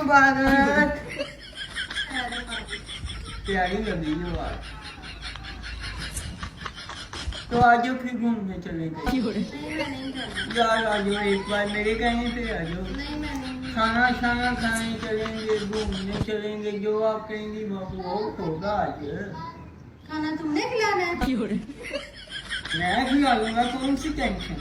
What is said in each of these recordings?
मुबारक। प्यारी लगी जो बात। तो आज फिर घूमने चलेंगे यार, आ जाओ एक बार मेरे कहने पे आ जाओ। खाना खाना खाने चलेंगे, घूमने चलेंगे, जो आप कहेंगी वो होगा। आज खाना तुमने खिलाना है? मैं खिला लूंगा, कौन सी टेंशन।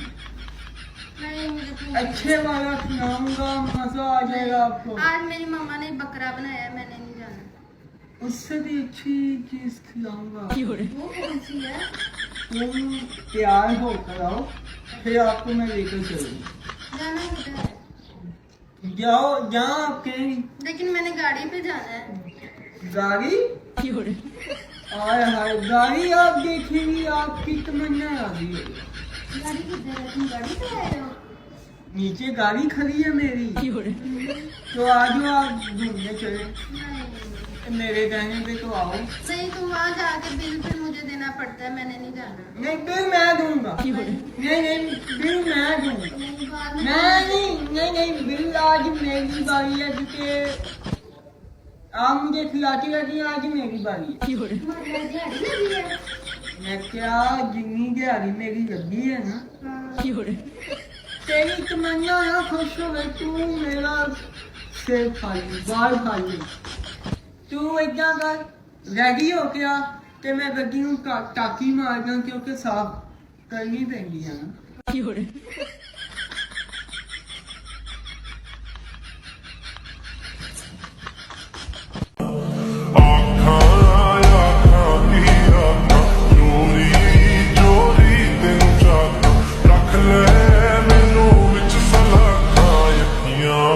नहीं, मुझे अच्छे वाला खिलाऊंगा, मजा आ जाएगा आपको। आज मेरी मम्मा ने बकरा बनाया, मैंने नहीं जाना। उससे भी अच्छी चीज खिलाऊंगा। वो कौन सी है? तुम तैयार होकर आओ, फिर आपको मैं लेकर चलूंगा। जाना किधर है? जाओ जहाँ आप कहेंगी। लेकिन मैंने गाड़ी पे जाना है। गाड़ी? हाय हाय, गाड़ी आप देखेंगी, आपकी तमन्ना आ गई है। गाड़ी किधर है? तुम गाड़ी पे आए हो? नीचे गाड़ी खड़ी है मेरी। तो आ जाओ, आप घूमने चले। नहीं मेरे कहने पे तो आओ। नहीं, तुम वहाँ जाके बिल फिर मुझे देना पड़ता है, मैंने नहीं जाना। नहीं, बिल मैं दूंगा। नहीं नहीं, बिल मैं दूंगा। नहीं, बाद में नहीं, बिल आज मेरी बारी है, क्योंकि आप मुझे खिलाती रहती हैं, आज मेरी बारी है। तुम्हारी दिहाड़ी लगी है? मैं क्या, जितनी दिहाड़ी मेरी लगी है ना, तेरी तमन्ना ना खुश हो गई, तू मेरा सिर खाली बाल खाली। तू इतना कर, रेडी हो गया ते मैं गड्डी ਨੂੰ टाकी मार ਦਾਂ, क्योंकि साफ करनी पैंदी है ना।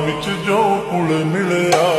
ਵਿੱਚ ਜੋ ਕੁਲ ਮਿਲਿਆ